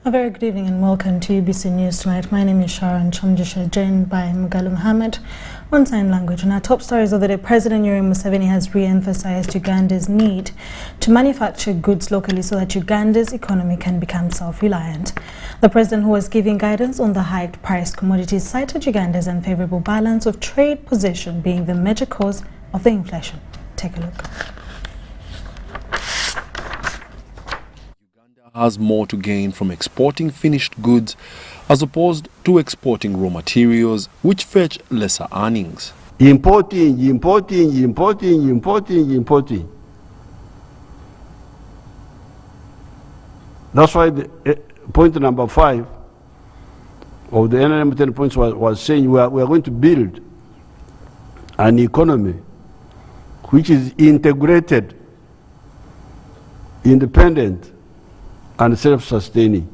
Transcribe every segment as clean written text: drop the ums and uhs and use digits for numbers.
A very good evening and welcome to UBC News tonight. My name is Sharon Chamjisha, joined by Mbale Mohammed on sign language. And our top stories of the day: President Yoweri Museveni has re-emphasized Uganda's need to manufacture goods locally so that Uganda's economy can become self-reliant. The president, who was giving guidance on the high-priced commodities, cited Uganda's unfavorable balance of trade position being the major cause of the inflation. Take a look. Has more to gain from exporting finished goods as opposed to exporting raw materials which fetch lesser earnings. Importing. That's why point number 5 of the NRM 10 points was saying we are going to build an economy which is integrated, independent, and self-sustaining.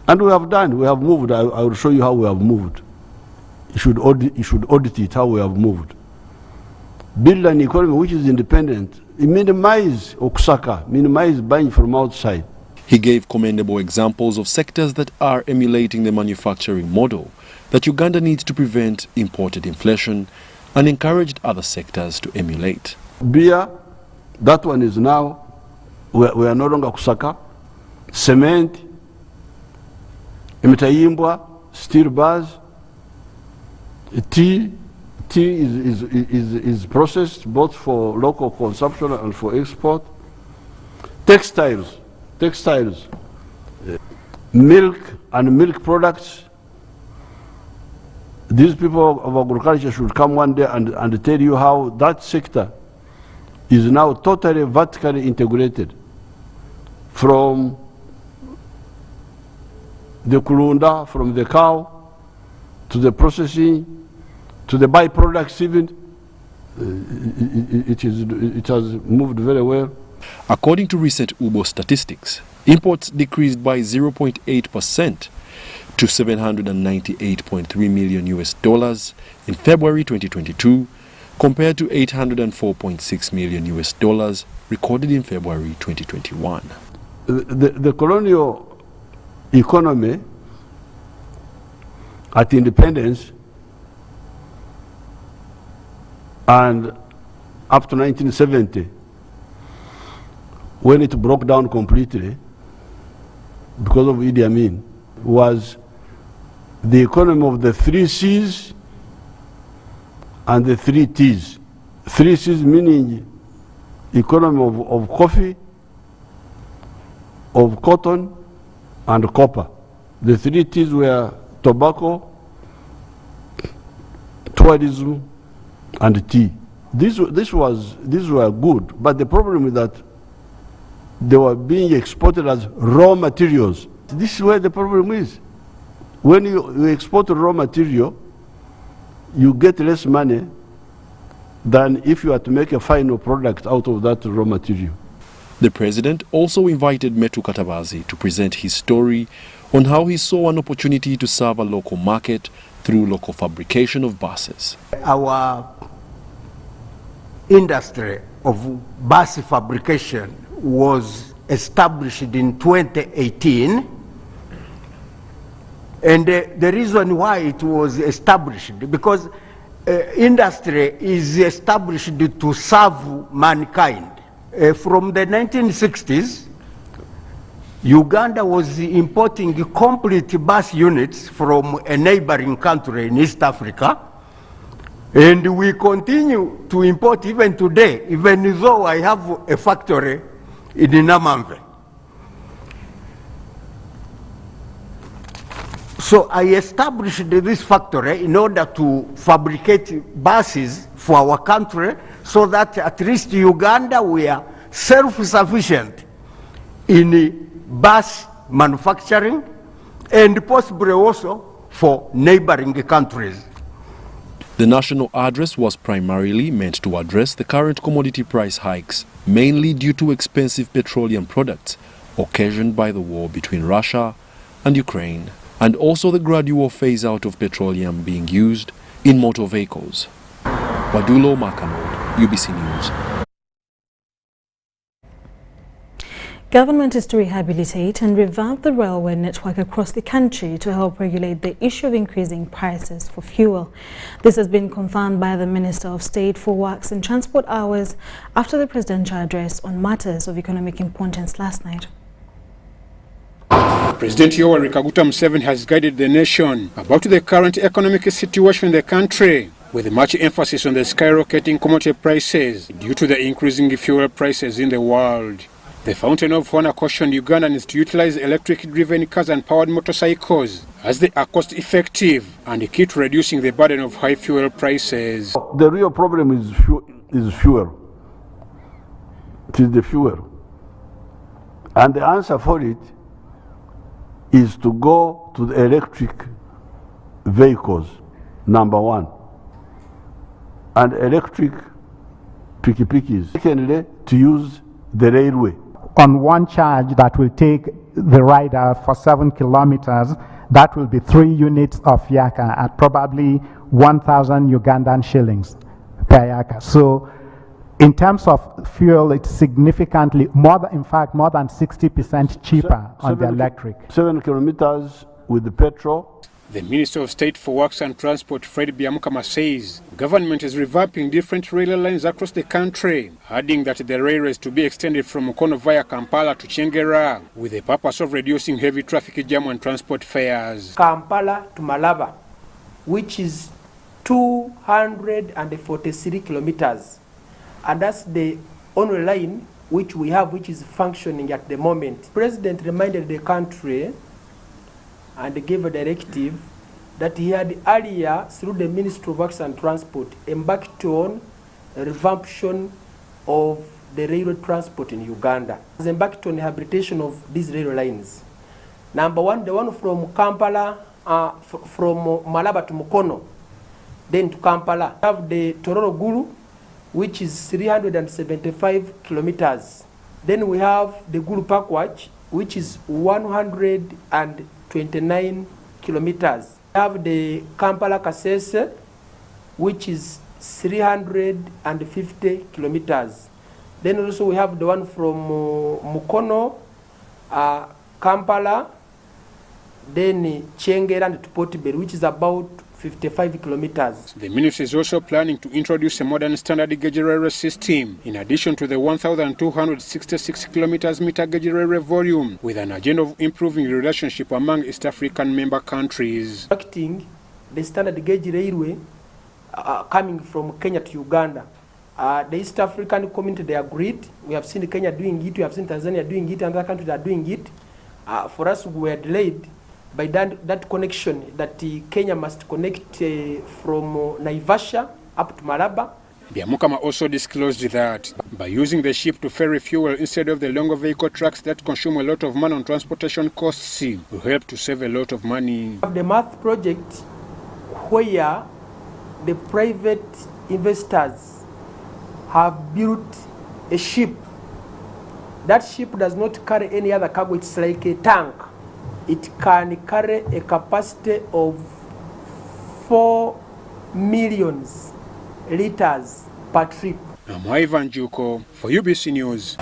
And we have moved. I will show you how we have moved. You should audit it, how we have moved. Build an economy which is independent. Minimize Okusaka, minimize buying from outside. He gave commendable examples of sectors that are emulating the manufacturing model that Uganda needs to prevent imported inflation, and encouraged other sectors to emulate. Beer, that one is now, we are no longer Kusaka. Cement, imitayimbwa, steel bars. Tea is processed both for local consumption and for export. Textiles, milk and milk products. These people of agriculture should come one day and tell you how that sector is now totally vertically integrated, from the kulunda, from the cow, to the processing, to the byproducts even. It has moved very well. According to recent UBO statistics, imports decreased by 0.8% to $798.3 million in February 2022, compared to $804.6 million recorded in February 2021. The colonial economy at independence and up to 1970, when it broke down completely because of Idi Amin, was the economy of the 3 C's and the 3 T's. 3 C's meaning economy of coffee, of cotton, and copper. The 3 T's were tobacco, tourism, and tea. These were good, but the problem is that they were being exported as raw materials. This is where the problem is. When you export raw material, you get less money than if you are to make a final product out of that raw material. The president also invited Metu Katabazi to present his story on how he saw an opportunity to serve a local market through local fabrication of buses. Our industry of bus fabrication was established in 2018, and the reason why it was established, because industry is established to serve mankind. From the 1960s, Uganda was importing complete bus units from a neighboring country in East Africa, and we continue to import even today, even though I have a factory in Namamve. So I established this factory in order to fabricate buses for our country, so that at least Uganda we are self-sufficient in bus manufacturing, and possibly also for neighboring countries. The national address was primarily meant to address the current commodity price hikes, mainly due to expensive petroleum products occasioned by the war between Russia and Ukraine, and also the gradual phase out of petroleum being used in motor vehicles. Wadulo Makano, UBC News. Government is to rehabilitate and revamp the railway network across the country to help regulate the issue of increasing prices for fuel. This has been confirmed by the Minister of State for Works and Transport hours after the presidential address on matters of economic importance last night. President Yoweri Kaguta Museveni has guided the nation about the current economic situation in the country, with much emphasis on the skyrocketing commodity prices due to the increasing fuel prices in the world. The Fountain of Honor cautioned Ugandans to utilize electric-driven cars and powered motorcycles as they are cost-effective and key to reducing the burden of high fuel prices. The real problem is fuel. It is the fuel. And the answer for it is to go to the electric vehicles, number one, and electric pikipikis. Secondly, to use the railway. On one charge that will take the rider for 7 kilometers, that will be 3 units of yaka at probably 1,000 Ugandan shillings per yaka. So in terms of fuel, it's significantly more than 60% cheaper on the electric. 7 kilometers with the petrol. The Minister of State for Works and Transport, Fred Byamukama, says government is revamping different rail lines across the country, adding that the railway is to be extended from Mukono via Kampala to Kyengera, with the purpose of reducing heavy traffic jam and transport fares. Kampala to Malaba, which is 243 kilometers, and that's the only line which we have which is functioning at the moment. The President reminded the country and gave a directive that he had earlier, through the Ministry of Works and Transport, embarked on a revampation of the railway transport in Uganda. He has embarked on rehabilitation of these rail lines. Number one, the one from Kampala, from Malaba to Mukono, then to Kampala. We have the Tororo Gulu, which is 375 kilometers. Then we have the Gulu Pakwach, which is 129 kilometers. We have the Kampala Kasese, which is 350 kilometers. Then also we have the one from Mukono, Kampala, then Kyengera and Portibel, which is about 55 kilometers. The ministry is also planning to introduce a modern standard gauge railway system, in addition to the 1,266 kilometers meter gauge railway volume, with an agenda of improving the relationship among East African member countries. Acting the standard gauge railway coming from Kenya to Uganda. The East African community, they agreed. We have seen Kenya doing it, we have seen Tanzania doing it, and other countries are doing it. For us, we were delayed by that connection that Kenya must connect from Naivasha up to Malaba. Byamukama also disclosed that by using the ship to ferry fuel instead of the longer vehicle trucks that consume a lot of money on transportation costs will help to save a lot of money. The math project where the private investors have built a ship. That ship does not carry any other cargo, it's like a tank. It can carry a capacity of 4 million liters per trip. I'm Ivan Juko for UBC News.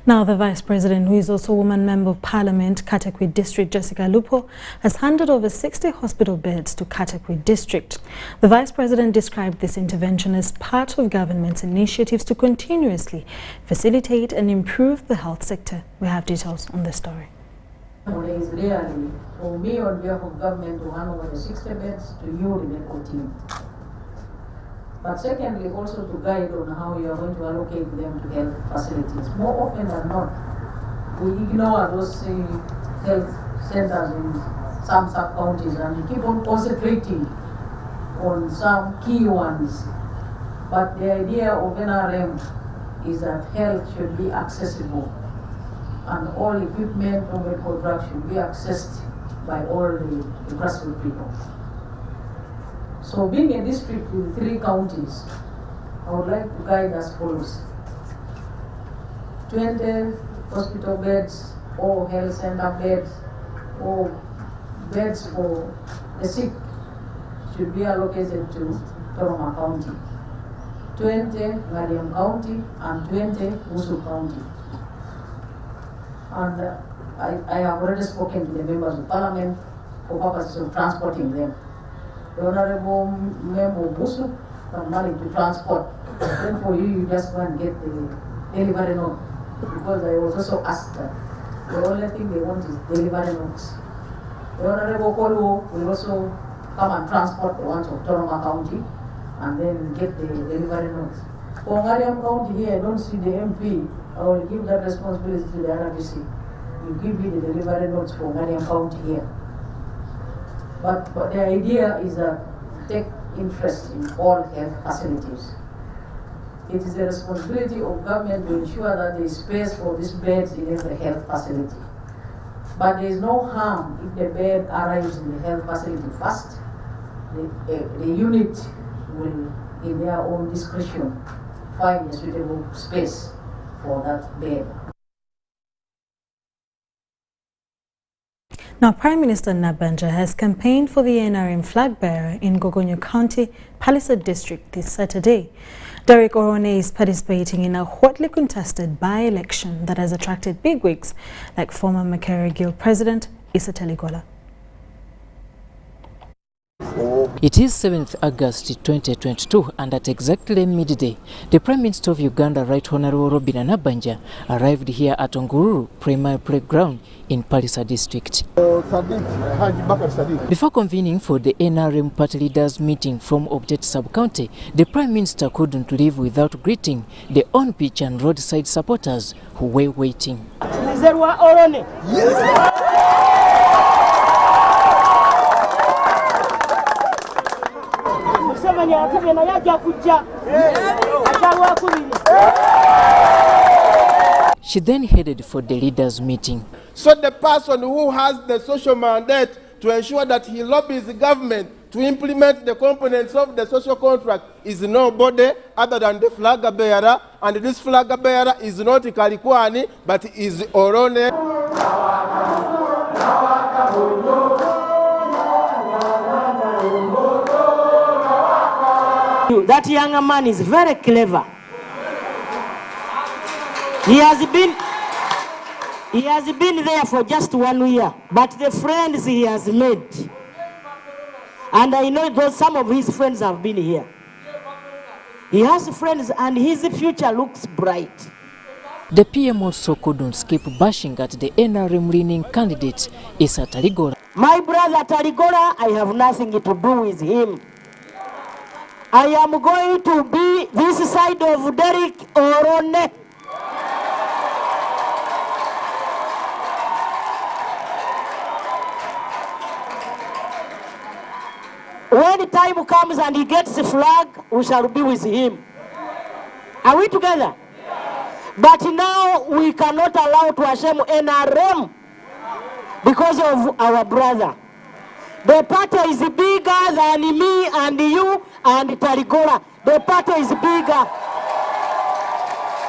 Now, the Vice President, who is also Woman Member of Parliament, Katakwi District, Jessica Lupo, has handed over 60 hospital beds to Katakwi District. The Vice President described this intervention as part of government's initiatives to continuously facilitate and improve the health sector. We have details on this story. It is really for me on behalf of government to hand over the 60 beds to you, the medical team. But secondly, also to guide on how you are going to allocate them to health facilities. More often than not, we ignore those health centers in some sub-counties and we keep on concentrating on some key ones. But the idea of NRM is that health should be accessible and all equipment or medical drugs should be accessed by all the grassroots people. So being a district with 3 counties, I would like to guide as follows. 20 hospital beds or health center beds or beds for the sick should be allocated to Toroma County. 20 Ngadiam County, and 20 Wusu County. And I have already spoken to the members of parliament for purposes of transporting them. The Honorable Member of Wusu from Mbale to transport. Then for you just go and get the delivery note. Because I was also asked that the only thing they want is delivery notes. The Honorable Kolu will also come and transport the ones of Toroma County and then get the delivery notes. For Ngadiam County here, I don't see the MP. I will give that responsibility to the RBC. You give me the delivery notes for Ngadiam County here. But the idea is that take interest in all health facilities. It is the responsibility of government to ensure that there is space for these beds in every health facility. But there is no harm if the bed arrives in the health facility first. The unit will, in their own discretion, find a suitable space for that bed. Now, Prime Minister Nabanja has campaigned for the NRM flag bearer in Gogonyo County, Palisade District this Saturday. Derek Orone is participating in a hotly contested by-election that has attracted bigwigs like former Makere Guild President Issa Taligola. It is 7th August 2022, and at exactly midday, the Prime Minister of Uganda, Right Honorable Robin Nabanja, arrived here at Ngururu Primary Playground in Palisade District. Before convening for the NRM party leaders meeting from Objet Sub-County, the Prime Minister couldn't leave without greeting the on-pitch and roadside supporters who were waiting. Yes. She then headed for the leaders' meeting. So the person who has the social mandate to ensure that he lobbies the government to implement the components of the social contract is nobody other than the flag bearer, and this flag bearer is not Kalikwani but is Orone. That young man is very clever. He has been there for just 1 year, but the friends he has made, and I know those some of his friends have been here. He has friends and his future looks bright. The PM also couldn't skip bashing at the NRM-leaning candidate Issa Taligola. My brother Taligola, I have nothing to do with him. I am going to be this side of Derek Orone. When the time comes and he gets the flag, we shall be with him. Are we together? But now we cannot allow to ashame NRM because of our brother. The party is bigger than me and you and Taligola. The party is bigger.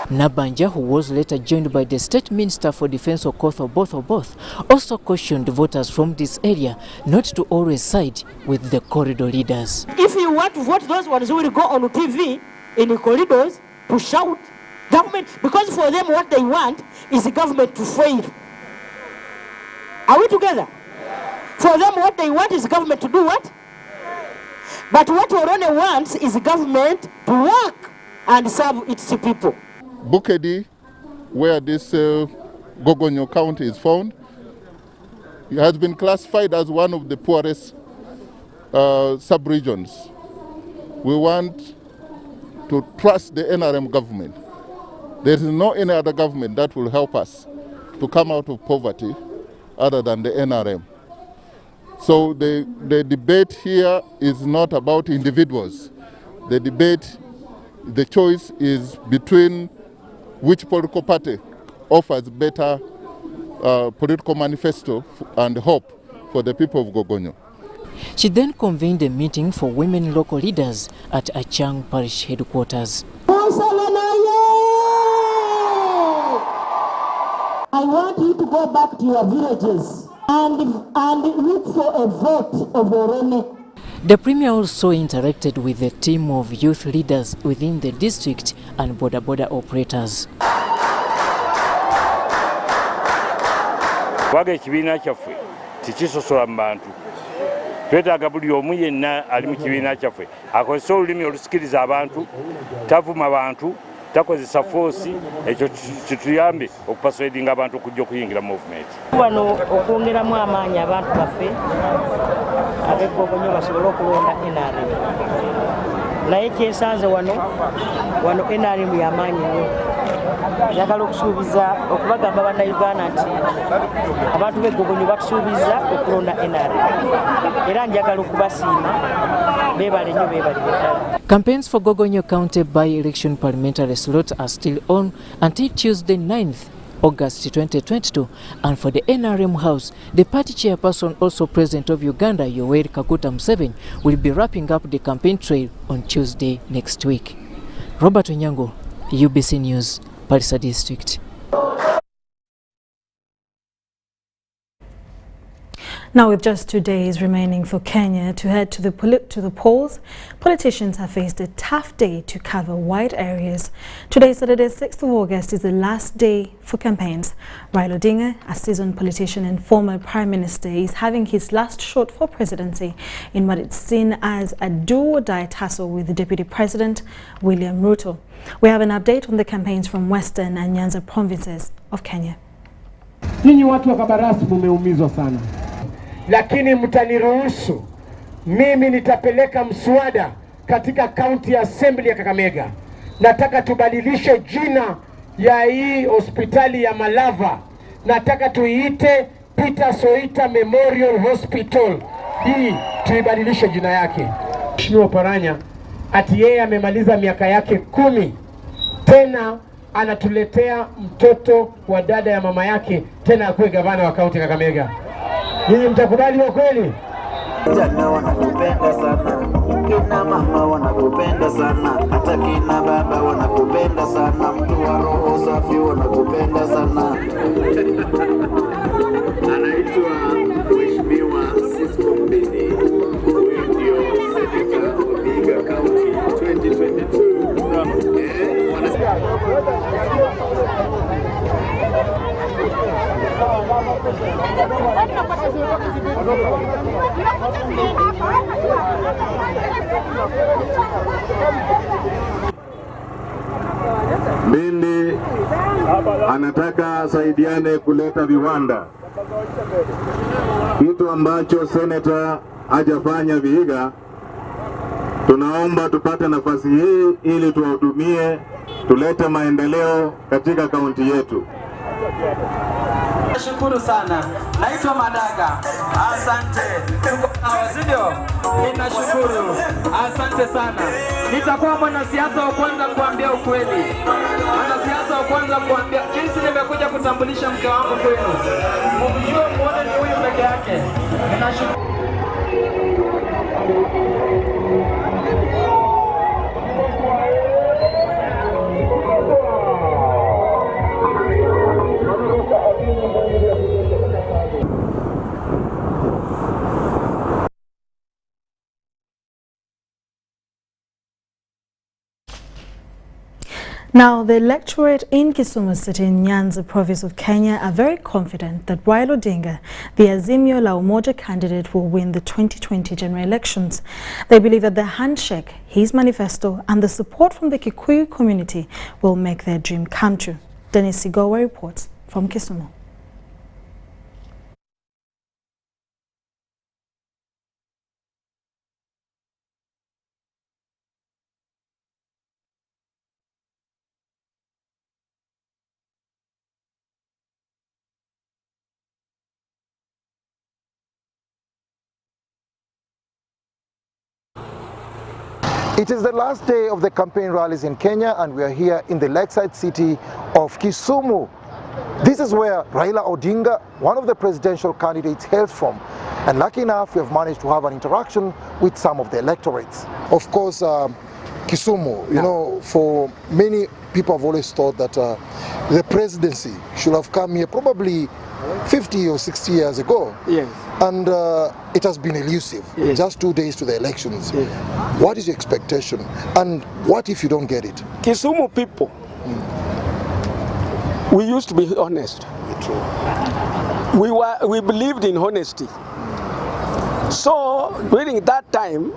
Nabanja, who was later joined by the State Minister for Defense Okoth Oboth, also cautioned voters from this area not to always side with the corridor leaders. If you want to vote those ones who will go on TV in the corridors to shout government, because for them what they want is the government to fail. Are we together? For them what they want is the government to do what? But what Orone wants is the government to work and serve its people. Bukedi, where this Gogonyo County is found, it has been classified as one of the poorest sub-regions. We want to trust the NRM government. There is no any other government that will help us to come out of poverty other than the NRM. So the debate here is not about individuals. The debate, the choice is between which political party offers better political manifesto and hope for the people of Gogonyo. She then convened a meeting for women local leaders at Achang Parish headquarters. I want you to go back to your villages and look for a vote of Orone. The Premier also interacted with a team of youth leaders within the district and border operators. Wage kibiina kyaffe tikisosola mu bantu. Twetaaga buli omu yenna ali mu kibiina kyaffe akozesa olulimi olusikiriza abantu, tavuma bantu, takozesa force, ekyo kituyambe okupersuadinga abantu okujja okuyingira movement. Wano okwongeramu amaanyi abantu baffe ab'e Gogonyo basobole okulonda NRM. Naye kyensanze wano NRM y'amaanyi nnyo. Njagala okusuubiza okubagamba bannayuganda nti abantu b'e Gogonyo batusuubiza okulonda NRM. Era njagala okubasiima beebale nnyo beebale ddala. Campaigns for Gogonyo County by-election parliamentary slot are still on until Tuesday 9th August 2022, and for the NRM House, the party chairperson, also President of Uganda, Yoweri Kaguta Museveni, will be wrapping up the campaign trail on Tuesday next week. Robert Onyango, UBC News, Parisa District. Now, with just 2 days remaining for Kenya to head to the polls, politicians have faced a tough day to cover wide areas. Today, Saturday, 6th of August, is the last day for campaigns. Raila Odinga, a seasoned politician and former Prime Minister, is having his last shot for presidency in what is seen as a do-or-die tussle with the Deputy President, William Ruto. We have an update on the campaigns from Western and Nyanza provinces of Kenya. Ninyi watu wa Kabarasi mumeumizwa sana. Lakini mtaniruhusu mimi nitapeleka mswada katika County Assembly ya Kakamega. Nataka tubadilishe jina ya hii hospitali ya Malava. Nataka tuiite Peter Soita Memorial Hospital. Hii tuibadilishe jina yake. Mheshimiwa Paranya ati yeye amemaliza miaka yake 10 tena anatuletea mtoto wa dada ya mama yake tena akuwe gavana wa County Kakamega. Nyinyi mtakubali wa kweli? Jana wanakupenda sana, kina mama wanakupenda sana, hata kina baba wanakupenda sana, mtu wa roho safi wanakupenda sana. Anaitwa Mheshimiwa Cisco Mbale, huyu ndio Senator wa Vihiga County 2022. Mbale anataka saidiane kuleta viwanda, kitu ambacho seneta hajafanya Vihiga. Tunaomba tupate nafasi hii ili tuwahudumie, tulete maendeleo katika kaunti yetu. Nashukuru sana. Naitwa Madaga. Asante. Ndio. Ninashukuru. Asante sana. Nitakuwa mwanasiasa wa kwanza kuambia ukweli. Mwanasiasa wa kwanza kuambia jinsi nimekuja kutambulisha mke wangu kwenu. Mjue muone ni huyu peke yake. Ninashukuru. Now, the electorate in Kisumu City in Nyanza province of Kenya are very confident that Raila Odinga, the Azimio la Umoja candidate, will win the 2020 general elections. They believe that the handshake, his manifesto, and the support from the Kikuyu community will make their dream come true. Dennis Sigowa reports from Kisumu. It is the last day of the campaign rallies in Kenya, and we are here in the lakeside city of Kisumu. This is where Raila Odinga, one of the presidential candidates, hails from. And lucky enough, we have managed to have an interaction with some of the electorates. Of course, Kisumu, you know, for many people have always thought that the presidency should have come here probably 50 or 60 years ago. Yes. and it has been elusive. Yes. Just 2 days to the elections. Yes. What is your expectation? And what if you don't get it? Kisumu people, we used to be honest. We believed in honesty. So during that time,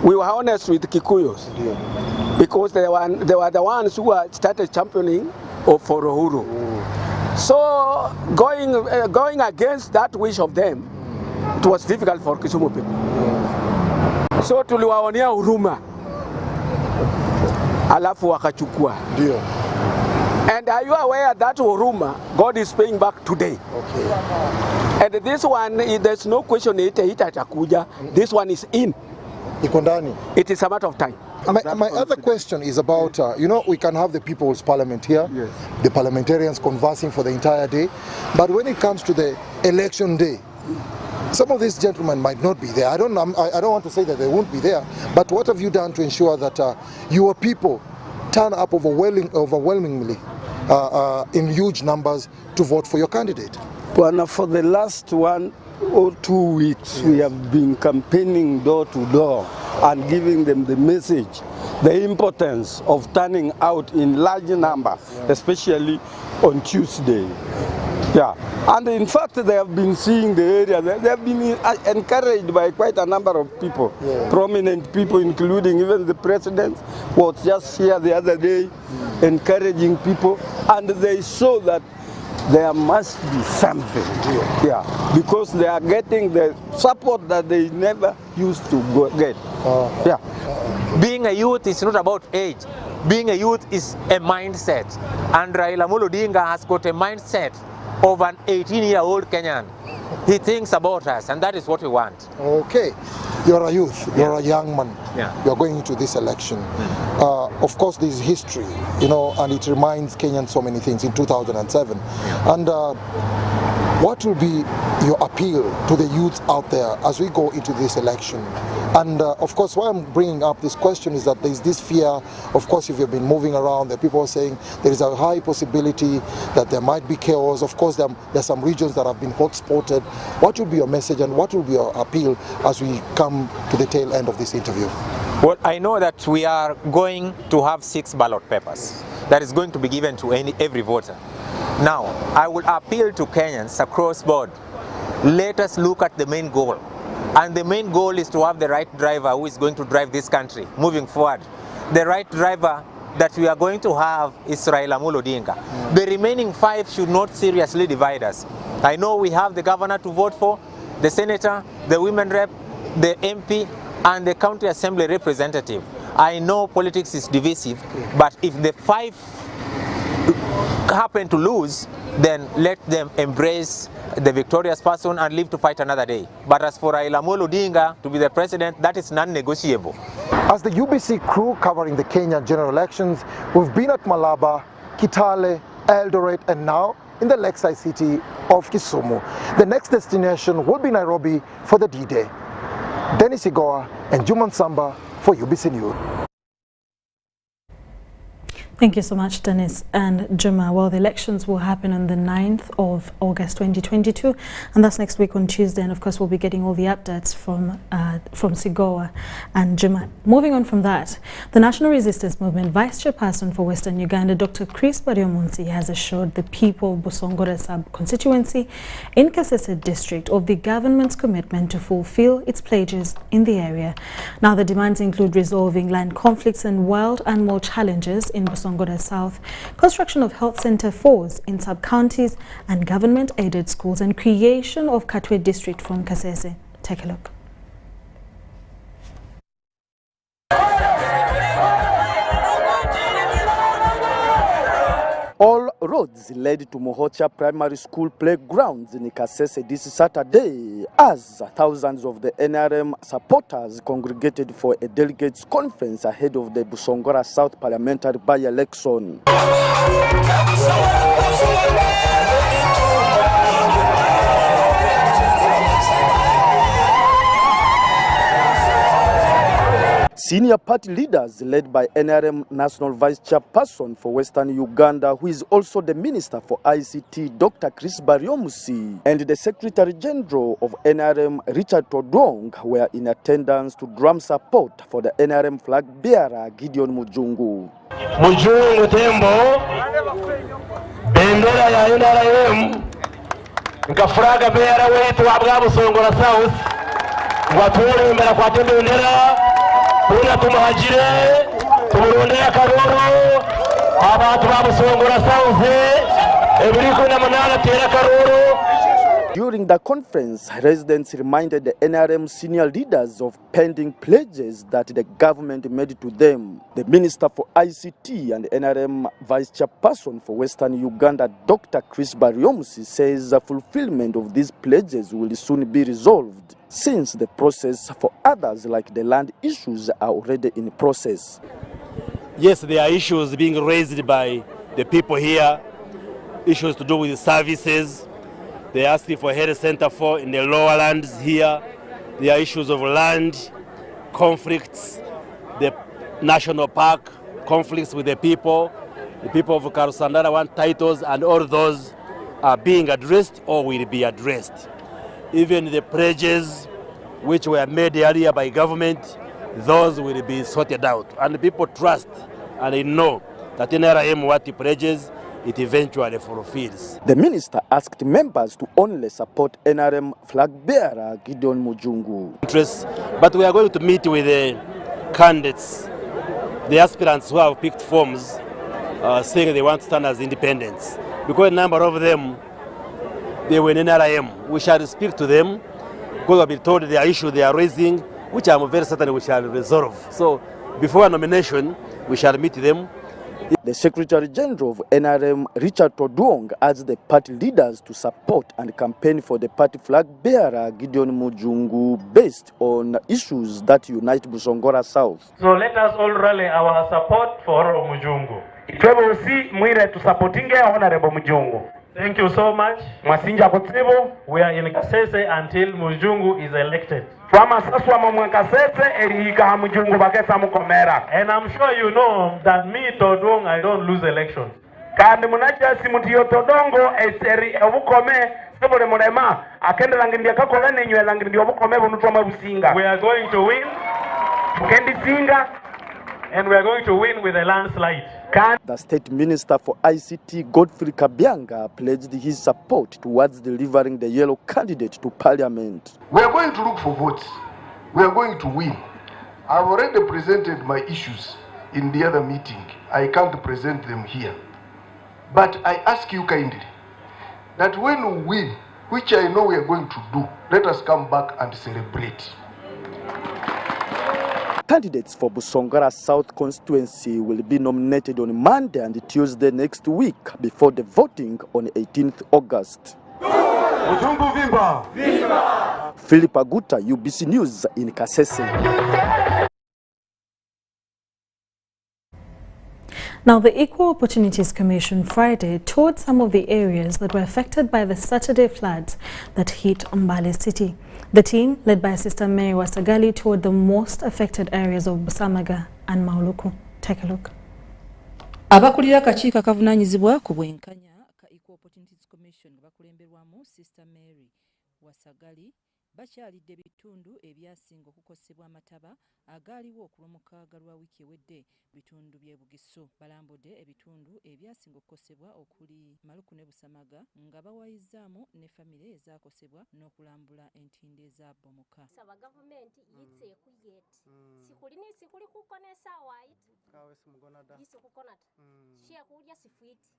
we were honest with Kikuyos because they were the ones who started championing for Uhuru. So going against that wish of them, it was difficult for Kisumu people. So tuliwaonea huruma, alafu wakachukua. And are you aware that huruma God is paying back today? Okay. And this one, there's no question itakuja. This one is in. It is a matter of time. My other question is about, we can have the People's Parliament here, the parliamentarians conversing for the entire day, but when it comes to the election day, some of these gentlemen might not be there. I don't want to say that they won't be there, but what have you done to ensure that your people turn up overwhelmingly in huge numbers to vote for your candidate? Well, for the last 1 or 2 weeks, we have been campaigning door to door and giving them the message, the importance of turning out in large numbers, especially on Tuesday. Yeah, and in fact, they have been seeing the area. They have been encouraged by quite a number of people, prominent people, including even the president was just here the other day, encouraging people, and they saw that there must be something, because they are getting the support that they never used to get. Being a youth is not about age. Being a youth is a mindset, and Raila Amolo Odinga has got a mindset of an 18-year-old Kenyan. He thinks about us, and that is what we want. Okay, you're a youth, you're a young man, you're going into this election. Of course, there's history, and it reminds Kenyans so many things in 2007. And what will be your appeal to the youth out there as we go into this election? And of course, why I'm bringing up this question is that there's this fear. Of course, if you've been moving around, the people are saying there is a high possibility that there might be chaos. Of course, there are some regions that have been hot-spotted. What will be your message and what will be your appeal as we come to the tail end of this interview? Well, I know that we are going to have 6 ballot papers that is going to be given to every voter. Now, I will appeal to Kenyans across board. Let us look at the main goal. And the main goal is to have the right driver who is going to drive this country moving forward. The right driver that we are going to have is Raila Amolo Odinga. The remaining 5 should not seriously divide us. I know we have the governor to vote for, the senator, the women rep, the MP, and the county assembly representative. I know politics is divisive, but if the 5 happen to lose, then let them embrace the victorious person and live to fight another day. But as for Raila Amolo Odinga to be the president, that is non-negotiable. As the UBC crew covering the Kenya general elections, we've been at Malaba, Kitale, Eldoret, and now in the lakeside city of Kisumu. The next destination will be Nairobi for the D-Day. Dennis Igoa and Juman Samba for UBC News. Thank you so much, Dennis and Juma. Well, the elections will happen on the 9th of August 2022, and that's next week on Tuesday. And of course, we'll be getting all the updates from Sigoa and Juma. Moving on from that, the National Resistance Movement Vice Chairperson for Western Uganda, Dr. Chris Bariomunsi, has assured the people of Busongora sub-constituency in Kasese district of the government's commitment to fulfill its pledges in the area. Now, the demands include resolving land conflicts and wild animal challenges in Busongora South, construction of health center 4s in sub-counties and government-aided schools, and creation of Katwe district from Kasese. Take a look. All roads led to Mohocha Primary School playgrounds in Kasese this Saturday as thousands of the NRM supporters congregated for a delegates conference ahead of the Busongora South parliamentary by-election. senior party leaders led by NRM National Vice Chairperson for Western Uganda, who is also the Minister for ICT, Dr. Chris Baryomusi, and the Secretary General of NRM, Richard Todong, were in attendance to drum support for the NRM flag bearer, Gideon Mujungu. Mujungu tembo, bendera ya NRM, nga flag bearer wetu wa Busongora South, watule mbele kwa tembe bendera, kuna tumahajire, tumurondera karoro, abantu ba Busongora South, ebiriko na manana tera karoro. During the conference, residents reminded the NRM senior leaders of pending pledges that the government made to them. The Minister for ICT and NRM Vice Chairperson for Western Uganda, Dr. Chris Baryomusi, says the fulfillment of these pledges will soon be resolved, since the process for others like the land issues are already in process. Yes, there are issues being raised by the people here, issues to do with services. They are asking for a health center in the lower lands here. There are issues of land, conflicts, the national park, conflicts with the people. The people of Karusandara want titles, and all those are being addressed or will be addressed. Even the pledges which were made earlier by government, those will be sorted out. And the people trust and they know that NRM what the pledges, it eventually fulfills. The minister asked members to only support NRM flag bearer Gideon Mujungu. But we are going to meet with the candidates, the aspirants who have picked forms, saying they want to stand as independents. Because a number of them, they were in NRM. We shall speak to them because we've been told the issue they are raising, which I'm very certain we shall resolve. So before a nomination, we shall meet them. The Secretary General of NRM, Richard Todong, urged the party leaders to support and campaign for the party flag bearer Gideon Mujungu based on issues that unite Busongora South. So let us all rally our support for Mujungu. Itwebo usi mwire tu supportinge Honorable Mujungu. Thank you so much. Mwasinja kutsibu. We are in Kasese until Mujungu is elected. And I'm sure you know that me, Todong, I don't lose elections. We are going to win. And we are going to win with a landslide. The State Minister for ICT, Godfrey Kabyanga, pledged his support towards delivering the yellow candidate to Parliament. We are going to look for votes. We are going to win. I've already presented my issues in the other meeting. I can't present them here. But I ask you kindly that when we win, which I know we are going to do, let us come back and celebrate. Candidates for Busongora South constituency will be nominated on Monday and Tuesday next week before the voting on 18th August. Philip Aguta, UBC News in Kasese. Now, the Equal Opportunities Commission Friday toured some of the areas that were affected by the Saturday floods that hit Mbale city. The team, led by Sister Mary Wasagali, toured the most affected areas of Busamaga and Mauluku. Take a look. Abakulira akakiiko akavunanyizibwa ku bwenkanya ka Equal Opportunities Commission bakulemberwamu Sister Mary Wasagali bakyalidde bitundu ebyasinga okukosebwa amataba agaaliwo okulumuka galwa wiiki ewedde bitundu by'e Bugisso. Balambudde ebitundu ebyasinga okukosebwa okuli Maluku ne Busamaga nga bawayizzaamu ne famire ezaakosebwa n'okulambula entindo ezabbomoka. Saba gavumenti yitse kuyet sikuli kukona esaawaayiti kawe simugonada yise kukonata shia kulya sifwiti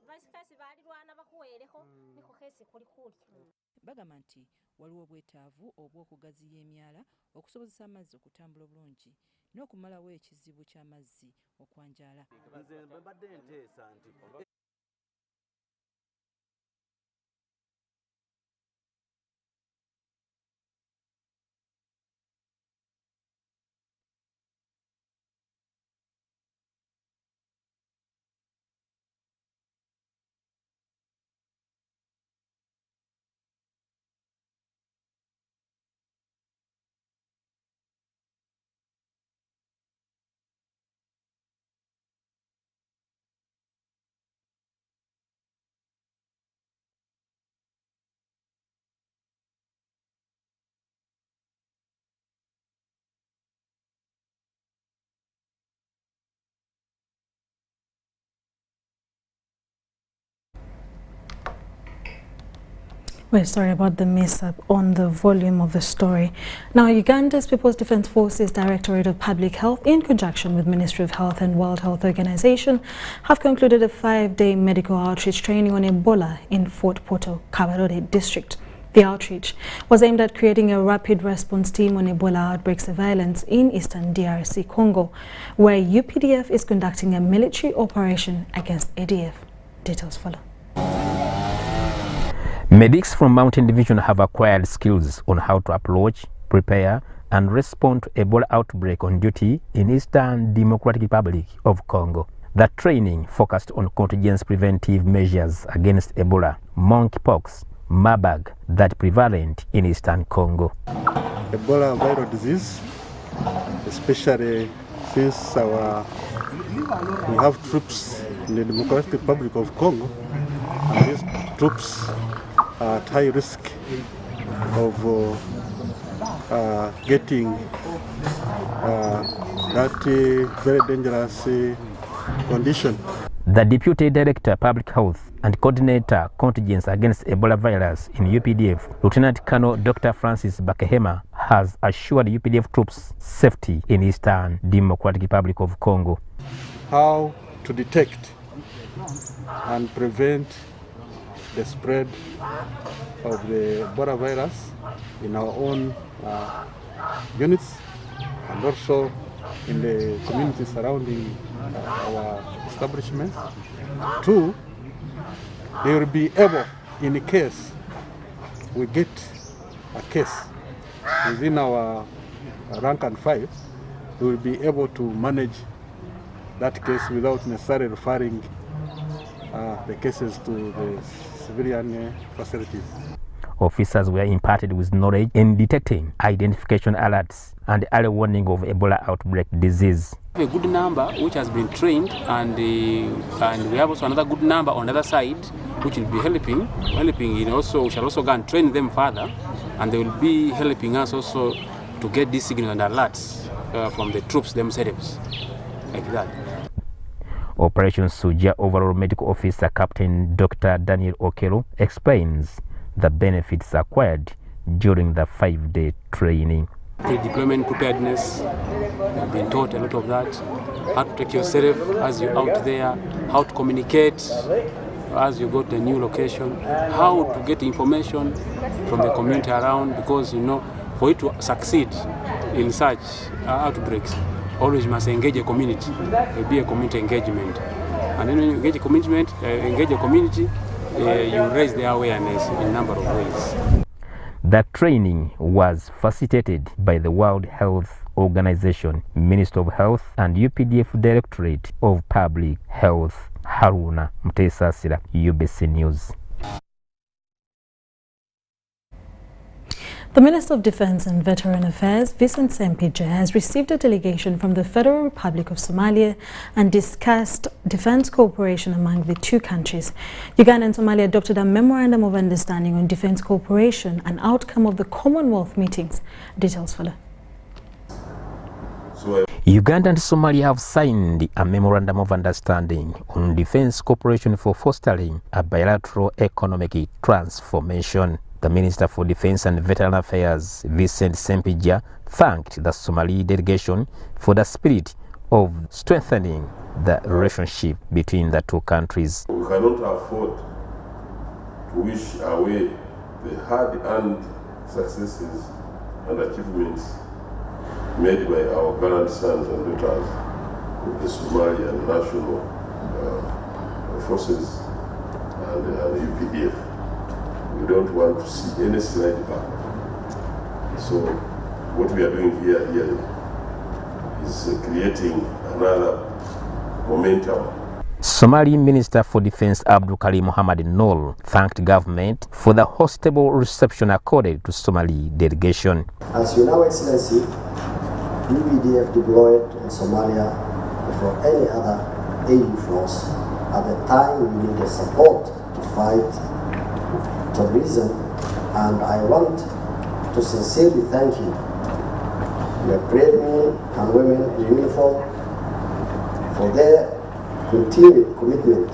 vice versa balirwana bakuweereko niko kesi kuli kulya. Bagamba nti waliwo obwetaavu obw'okugaziya emyala okusobozesa amazzi okutambula obulungi n'okumalawo ekizibu ky'amazzi okwanjaala. We're sorry about the mess-up on the volume of the story. Now, Uganda's People's Defence Forces Directorate of Public Health, in conjunction with Ministry of Health and World Health Organization, have concluded a 5-day medical outreach training on Ebola in Fort Portal, Kabarore district. The outreach was aimed at creating a rapid response team on Ebola outbreak surveillance in eastern DRC Congo, where UPDF is conducting a military operation against ADF. Details follow. Medics from Mountain Division have acquired skills on how to approach, prepare, and respond to Ebola outbreak on duty in Eastern Democratic Republic of Congo. The training focused on contingency preventive measures against Ebola, monkeypox, Marburg that prevalent in Eastern Congo. Ebola viral disease, especially since we have troops in the Democratic Republic of Congo, and these troops are at high risk of getting that very dangerous condition. The Deputy Director Public Health and Coordinator Contingents Against Ebola Virus in UPDF, Lieutenant Colonel Dr. Francis Bakehema, has assured UPDF troops safety in Eastern Democratic Republic of Congo. How to detect and prevent the spread of the Ebola virus in our own units and also in the community surrounding our establishments. 2, they will be able, in case we get a case within our rank and file, we will be able to manage that case without necessarily referring the cases to the civilian facilities. Officers were imparted with knowledge in detecting identification alerts and early warning of Ebola outbreak disease. A good number which has been trained, and we have also another good number on the other side which will be helping also. We shall also go and train them further, and they will be helping us also to get these signals and alerts from the troops themselves, like that. Operation Suja Overall Medical Officer Captain Dr. Daniel Okelo explains the benefits acquired during the 5-day training. Pre-deployment preparedness, we have been taught a lot of that. How to protect yourself as you're out there, how to communicate as you go to a new location, how to get information from the community around, because for you to succeed in such outbreaks, always must engage a community. There will be a community engagement. And then when you engage a community, you raise their awareness in a number of ways. The training was facilitated by the World Health Organization, Ministry of Health, and UPDF Directorate of Public Health. Haruna Mtesasira, UBC News. The Minister of Defence and Veteran Affairs, Vincent Sempija, has received a delegation from the Federal Republic of Somalia and discussed defence cooperation among the two countries. Uganda and Somalia adopted a memorandum of understanding on defence cooperation, an outcome of the Commonwealth meetings. Details follow. Uganda and Somalia have signed a memorandum of understanding on defence cooperation for fostering a bilateral economic transformation. The Minister for Defence and Veteran Affairs, Vincent Sempija, thanked the Somali delegation for the spirit of strengthening the relationship between the two countries. We cannot afford to wish away the hard-earned successes and achievements made by our gallant sons and daughters of the Somalian National Forces and UPDF. We don't want to see any slide back. So what we are doing here is creating another momentum. Somali Minister for Defence Abdul Karim Mohammed Noor thanked government for the hospitable reception accorded to Somali delegation. As you know, Excellency, UPDF deployed in Somalia before any other AU force at the time we needed support to fight terrorism, and I want to sincerely thank you, the brave men and women in uniform, for their continued commitment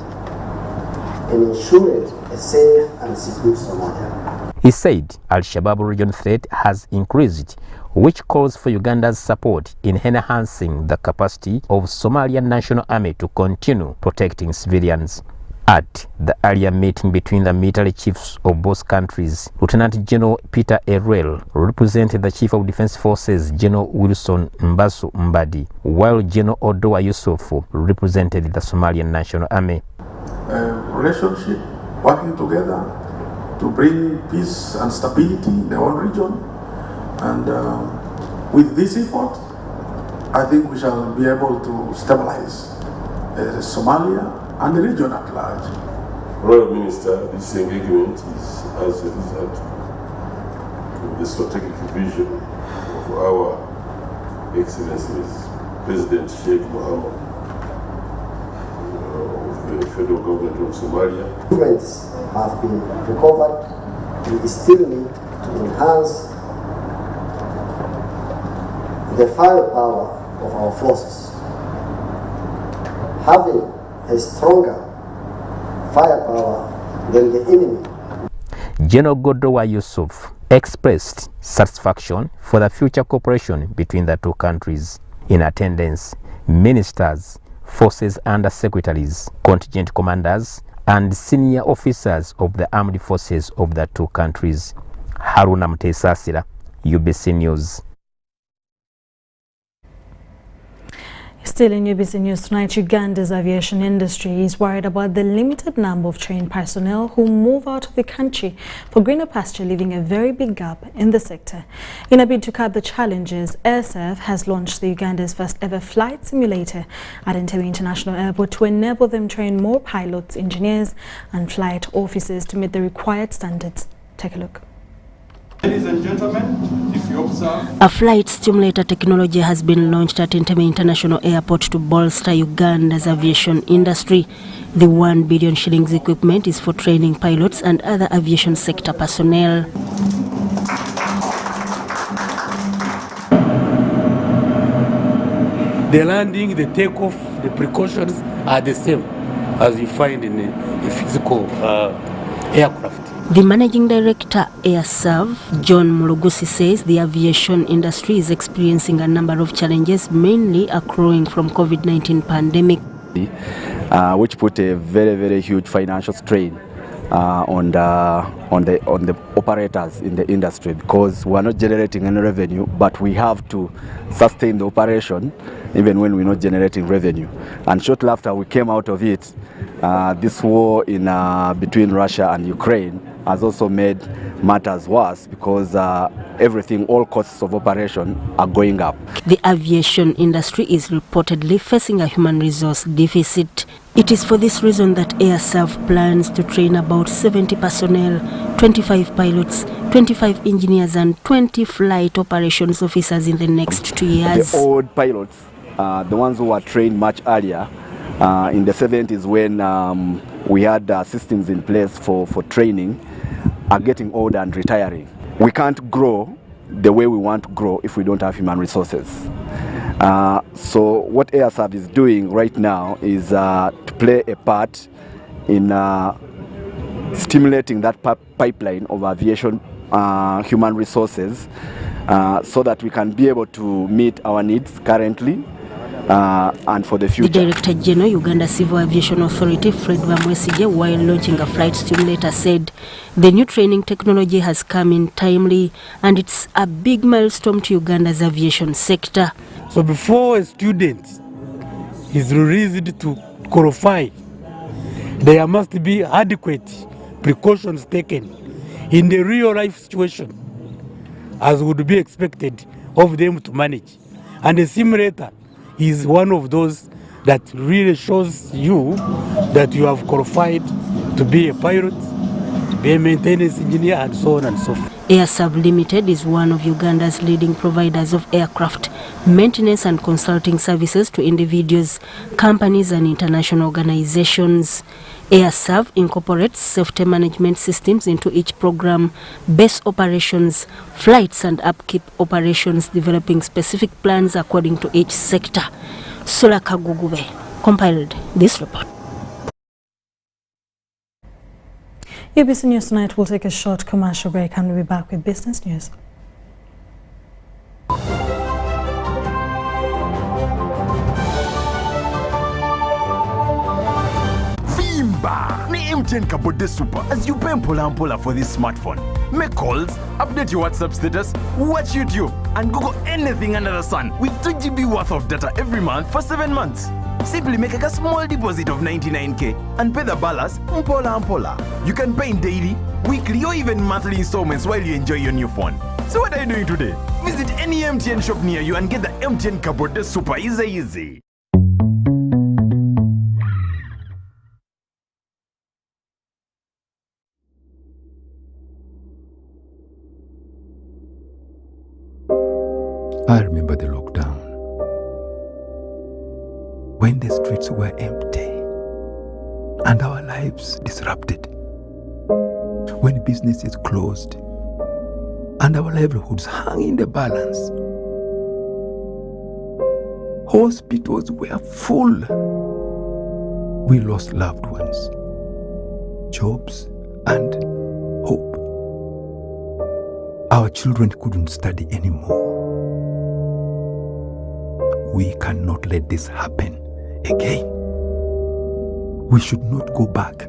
in ensuring a safe and secure Somalia. He said Al-Shabaab region threat has increased, which calls for Uganda's support in enhancing the capacity of Somalian National Army to continue protecting civilians. At the earlier meeting between the military chiefs of both countries, Lieutenant General Peter Errell represented the Chief of Defense Forces, General Wilson Mbadi, while General Odoa Yusuf represented the Somalian National Army. Relationship, working together to bring peace and stability in the whole region. And with this effort, I think we shall be able to stabilize Somalia and the region at large. Honourable Minister, this engagement is as a result of the strategic vision of our Excellencies President Sheikh Mohammed of the federal government of Somalia. Improvements have been recovered. We still need to enhance the firepower of our forces. Having a stronger firepower than the enemy. General Odoa Yusuf expressed satisfaction for the future cooperation between the two countries. In attendance, ministers, forces under-secretaries, contingent commanders, and senior officers of the armed forces of the two countries. Haruna Mtesasira, UBC News. Still in UBC News tonight, Uganda's aviation industry is worried about the limited number of trained personnel who move out of the country for greener pasture, leaving a very big gap in the sector. In a bid to curb the challenges, ASF has launched the Uganda's first ever flight simulator at Entebbe International Airport to enable them train more pilots, engineers and flight officers to meet the required standards. Take a look. Ladies and gentlemen, if you observe... A flight simulator technology has been launched at Entebbe International Airport to bolster Uganda's aviation industry. The 1 billion shillings equipment is for training pilots and other aviation sector personnel. The landing, the takeoff, the precautions are the same as you find in a physical aircraft. The managing director, AirServe, John Mulugusi, says the aviation industry is experiencing a number of challenges, mainly accruing from COVID-19 pandemic, which put a very, very huge financial strain on the operators in the industry, because we are not generating any revenue, but we have to sustain the operation even when we're not generating revenue. And shortly after we came out of it, this war in between Russia and Ukraine has also made matters worse, because everything, all costs of operation are going up. The aviation industry is reportedly facing a human resource deficit. It is for this reason that AirServe plans to train about 70 personnel, 25 pilots, 25 engineers and 20 flight operations officers in the next 2 years. The old pilots, the ones who were trained much earlier, in the 70s when we had systems in place for training, are getting older and retiring. We can't grow the way we want to grow if we don't have human resources. So what AirServe is doing right now is to play a part in stimulating that pipeline of aviation human resources so that we can be able to meet our needs currently and for the future. The Director General, Uganda Civil Aviation Authority, Fred Bamwesige, while launching a flight simulator, said the new training technology has come in timely and it's a big milestone to Uganda's aviation sector. So before a student is released to qualify, there must be adequate precautions taken in the real life situation as would be expected of them to manage. And the simulator is one of those that really shows you that you have qualified to be a pilot, to be a maintenance engineer, and so on and so forth. AirServe Limited is one of Uganda's leading providers of aircraft maintenance and consulting services to individuals, companies and international organizations. AirServe incorporates safety management systems into each program, base operations, flights and upkeep operations, developing specific plans according to each sector. Sula Kagugube compiled this report. UBC News Tonight will take a short commercial break and we'll be back with business news. MTN Kabode Super as you pay Mpola for this smartphone. Make calls, update your WhatsApp status, watch YouTube, and Google anything under the sun with 2 GB worth of data every month for 7 months. Simply make a small deposit of 99k and pay the balance Mpola. You can pay in daily, weekly, or even monthly installments while you enjoy your new phone. So what are you doing today? Visit any MTN shop near you and get the MTN Kabode Super easy. I remember the lockdown, when the streets were empty and our lives disrupted, when businesses closed and our livelihoods hung in the balance. Hospitals were full. We lost loved ones, jobs, and hope. Our children couldn't study anymore. We cannot let this happen again. We should not go back.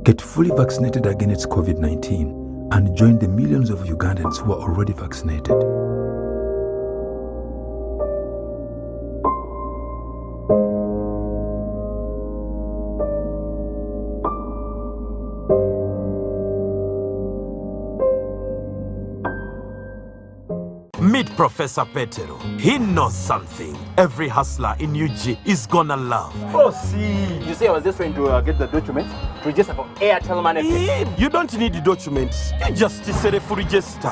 Get fully vaccinated against COVID-19 and join the millions of Ugandans who are already vaccinated. Meet Professor Petero. He knows something every hustler in UG is gonna love. Oh, see. You see, I was just trying to get the documents to register for Airtel Money. You don't need the documents. You just say to register.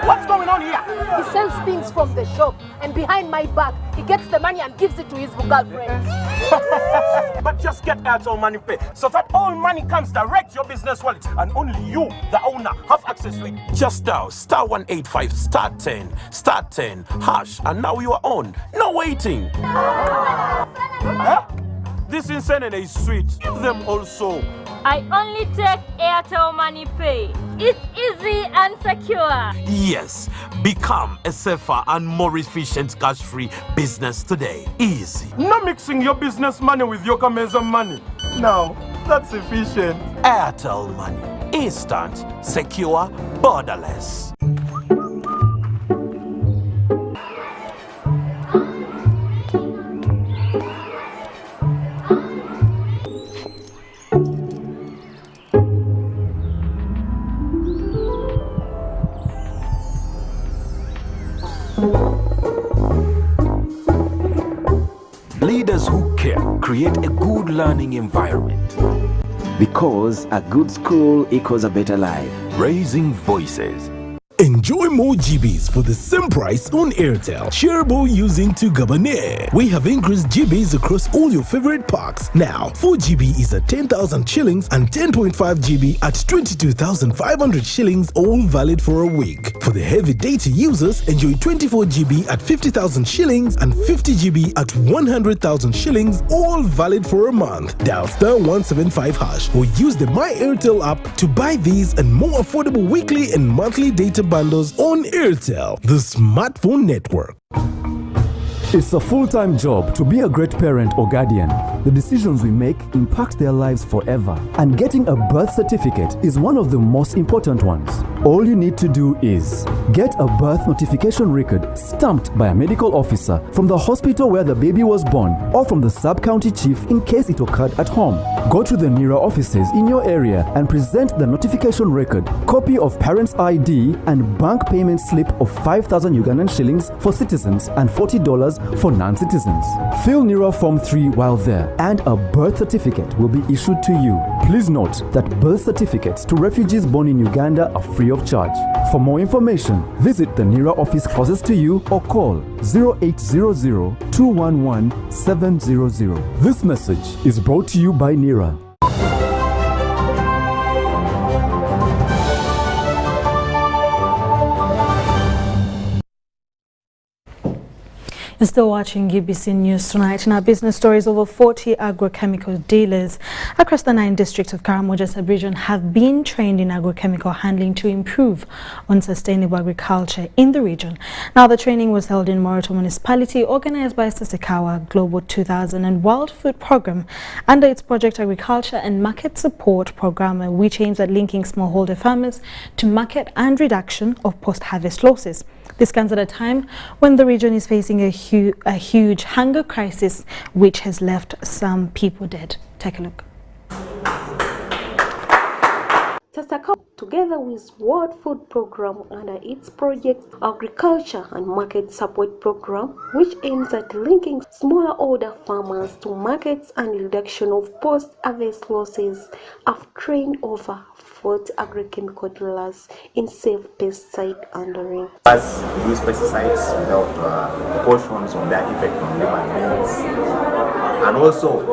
What's going on here? He sells things from the shop, and behind my back, he gets the money and gives it to his girlfriends. But just get Airtel Money Pay so that all money comes direct to your business wallet and only you, the owner, have access to it. Just dial *185 *10 hash and now you are on. No waiting. Huh? This insanity is sweet. Give them also. I only take Airtel Money Pay. It's easy and secure. Yes, become a safer and more efficient cash-free business today. Easy. No mixing your business money with your Kameza money. Now, that's efficient. Airtel Money. Instant, secure, borderless. Leaders who care create a good learning environment. Because a good school equals a better life. Raising voices. Enjoy more GBs for the same price on Airtel. Shareable using to Gogonyo. We have increased GBs across all your favorite packs. Now, 4 GB is at 10,000 shillings and 10.5 GB at 22,500 shillings, all valid for a week. For the heavy data users, enjoy 24 GB at 50,000 shillings and 50 GB at 100,000 shillings, all valid for a month. Dial *175 hash or use the My Airtel app to buy these and more affordable weekly and monthly data bundles on Airtel, the smartphone network. It's a full-time job to be a great parent or guardian. The decisions we make impact their lives forever, and getting a birth certificate is one of the most important ones. All you need to do is get a birth notification record stamped by a medical officer from the hospital where the baby was born or from the sub-county chief in case it occurred at home. Go to the NERA offices in your area and present the notification record, copy of parent's ID, and bank payment slip of 5,000 Ugandan shillings for citizens and $40 for non-citizens. Fill NERA Form 3 while there, and a birth certificate will be issued to you. Please note that birth certificates to refugees born in Uganda are free of charge. For more information, visit the NERA office closest to you or call 0800-211-700. This message is brought to you by NERA. You're still watching UBC News Tonight. In our business stories, over 40 agrochemical dealers across the 9 districts of Karamoja sub-region have been trained in agrochemical handling to improve on sustainable agriculture in the region. Now, the training was held in Moroto Municipality, organized by Sasekawa Global 2000 and World Food Program under its Project Agriculture and Market Support Program, which aims at linking smallholder farmers to market and reduction of post-harvest losses. This comes at a time when the region is facing a huge hunger crisis, which has left some people dead. Take a look. Sasakawa, together with World Food Program under its Project Agriculture and Market Support Program, which aims at linking smaller farmers to markets and reduction of post-harvest losses, have trained over 40 agrochemical dealers in safe pesticide handling. As we use pesticides without precautions on their effect on human beings, and also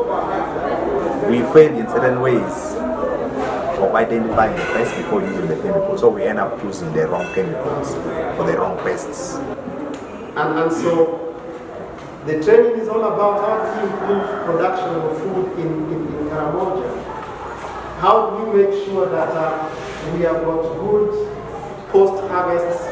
we fail in certain ways of identifying the pest before using the chemical, so we end up choosing the wrong chemicals for the wrong pests. And so the training is all about how to improve production of food in Karamoja. How do we make sure that we have got good post-harvest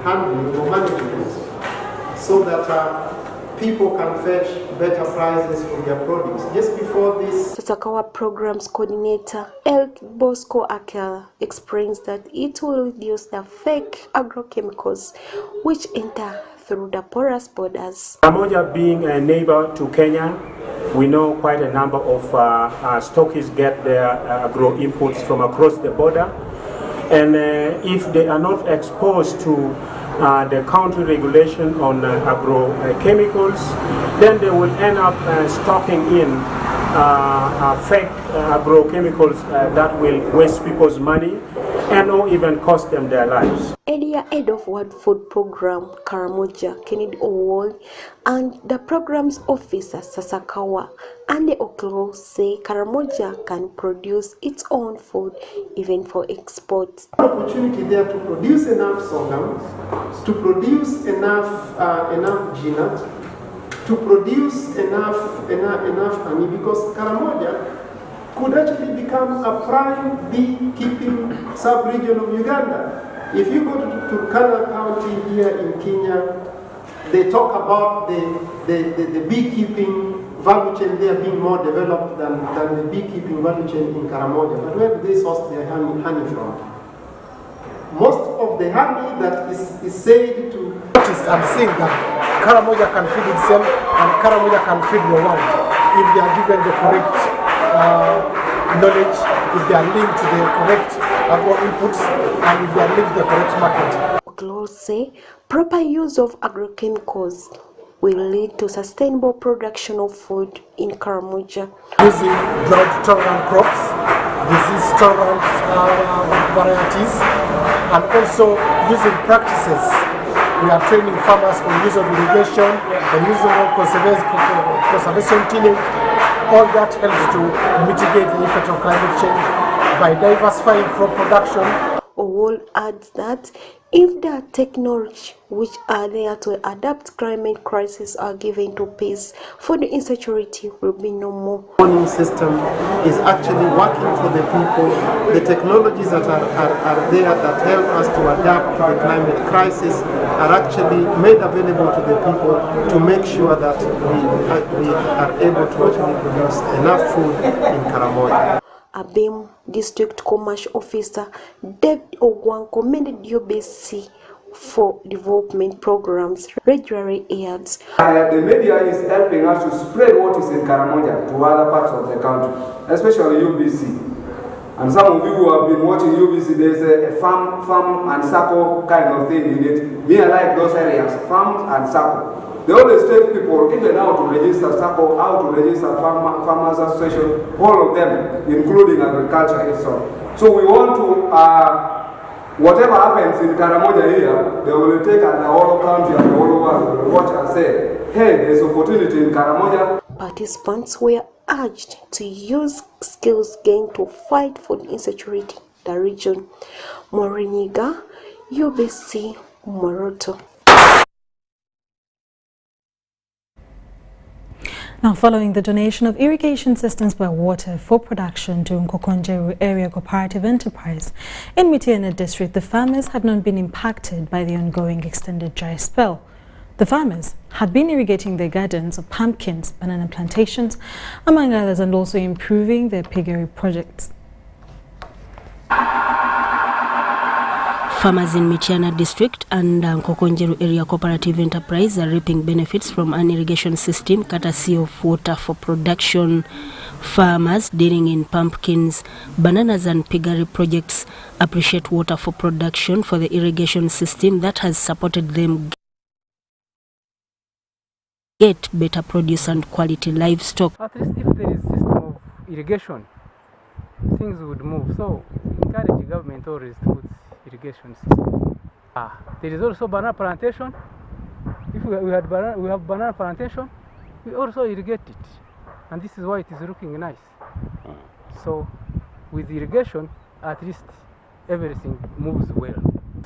handling or management so that people can fetch better prices for their produce. Just before this, Sasakawa Programs Coordinator El Bosco Akela explains that it will reduce the fake agrochemicals which enter through the porous borders. Karamoja being a neighbor to Kenya, we know quite a number of stockists get their agro inputs from across the border, and if they are not exposed to the country regulation on agrochemicals, then they will end up stocking in fake agrochemicals that will waste people's money and or even cost them their lives. Area head of World Food Program Karamoja, Kennedy Owol, and the program's officer Sasakawa and the Oklo say Karamoja can produce its own food even for export. Opportunity there to produce enough sorghum, to produce enough peanut, to produce enough honey, because Karamoja could actually become a prime beekeeping sub-region of Uganda. If you go to Turkana County here in Kenya, they talk about the beekeeping value chain there being more developed than the beekeeping value chain in Karamoja. But where do they source their honey from? Most of the honey that is said to... I'm saying that Karamoja can feed itself and Karamoja can feed the world if they are given the correct knowledge, if they are linked to the correct agro inputs, and if they are linked to the correct market. Oklo say proper use of agrochemicals will lead to sustainable production of food in Karamoja. Using drought-tolerant crops, disease-tolerant varieties, and also using practices. We are training farmers on use of irrigation, on use of conservation tillage. All that helps to mitigate the effect of climate change by diversifying crop production. Owol adds that if the technology which are there to adapt climate crisis are given to peace, food insecurity will be no more. The warning system is actually working for the people. The technologies that are there that help us to adapt to the climate crisis are actually made available to the people to make sure that we are able to actually produce enough food in Karamoja. Abem District Commercial Officer David Ogwan commended UBC for development programs regularly aired. The media is helping us to spread what is in Karamoja to other parts of the country, especially UBC. And some of you who have been watching UBC, there's a farm and circle kind of thing in it. Me, I like those areas, farms and circle. They always take people, even how to register circle, how to register farmers association, all of them, including agriculture itself. So we want to, whatever happens in Karamoja here, they will take at the whole country and the whole world. They will watch and say, hey, there's opportunity in Karamoja. Participants were urged to use skills gained to fight food insecurity in the region. Moriniga, UBC, Moroto. Now, following the donation of irrigation systems by water for production to Gogonyo Area Cooperative Enterprise in Mitiana District, the farmers have not been impacted by the ongoing extended dry spell. The farmers had been irrigating their gardens of pumpkins, banana plantations, among others, and also improving their piggery projects. Farmers in Mitiana District and Gogonyo Area Cooperative Enterprise are reaping benefits from an irrigation system courtesy of water for production. Farmers dealing in pumpkins, bananas and piggery projects appreciate water for production for the irrigation system that has supported them get better produce and quality livestock. At least if there is a system of irrigation, things would move. So encourage the government always to put irrigation system. There is also banana plantation. If we have banana plantation, we also irrigate it, and this is why it is looking nice. So with irrigation, at least everything moves well.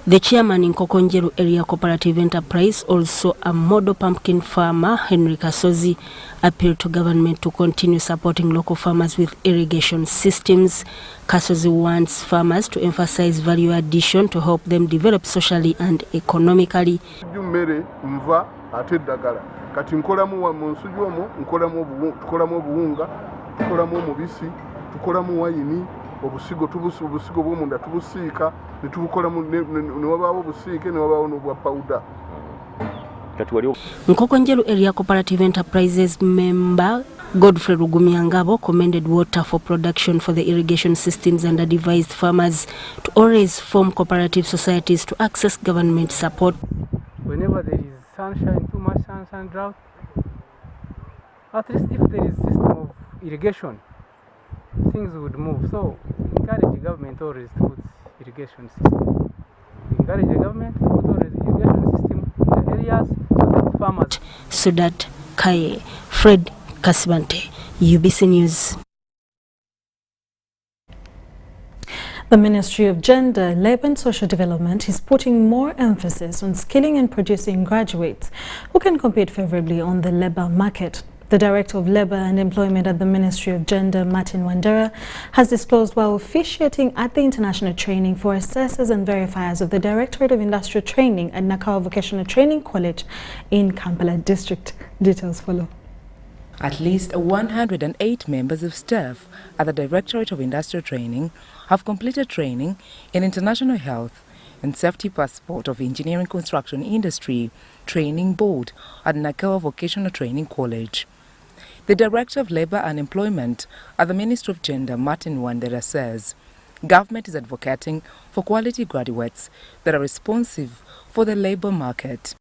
The chairman in Gogonyo Area Cooperative Enterprise, also a model pumpkin farmer, Henry Kasozi, appealed to government to continue supporting local farmers with irrigation systems. Kasozi wants farmers to emphasize value addition to help them develop socially and economically. Obusigo bw'omunda tubusiika ne tubukolamu ne wabaawo obusiike ne wabaawo n'obwa powder. Gogonyo Area Cooperative Enterprises member Godfrey Rugumyangabo commended water for production for the irrigation systems and advised farmers to always form cooperative societies to access government support. Whenever there is sunshine, too much sunshine, drought, at least if there is a system of irrigation, things would move. So encourage the government always to put irrigation system. Encourage the government to put always irrigation system in the areas so that farmers. Sudat Kaye, Fred Kasibante, UBC News. The Ministry of Gender, Labour and Social Development is putting more emphasis on skilling and producing graduates who can compete favorably on the labour market. The Director of Labour and Employment at the Ministry of Gender, Martin Wandera, has disclosed while officiating at the international training for assessors and verifiers of the Directorate of Industrial Training at Nakawa Vocational Training College in Kampala District. Details follow. At least 108 members of staff at the Directorate of Industrial Training have completed training in International Health and Safety Passport of Engineering Construction Industry Training Board at Nakawa Vocational Training College. The Director of Labour and Employment at the Ministry of Gender, Martin Wandera, says government is advocating for quality graduates that are responsive for the labour market.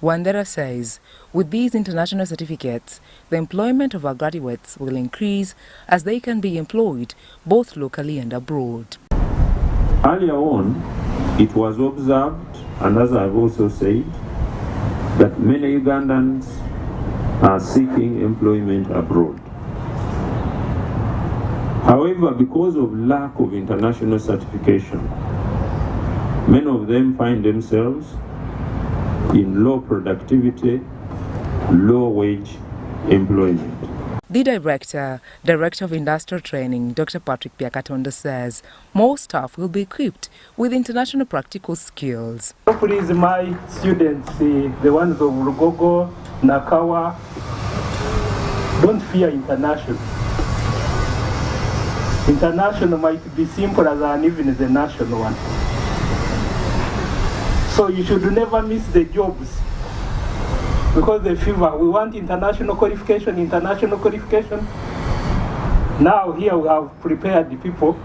Wandera says with these international certificates, the employment of our graduates will increase as they can be employed both locally and abroad. Earlier on, it was observed, and as I've also said, that many Ugandans are seeking employment abroad. However, because of lack of international certification, many of them find themselves in low productivity, low wage employment. The Director of Industrial Training, Dr. Patrick Piakatonda, says more staff will be equipped with international practical skills. Please, my students, the ones of Rugogo, Nakawa, don't fear international. International might be simple as even the national one. So you should never miss the jobs. Because the fever, we want international qualification. Now here we have prepared the people,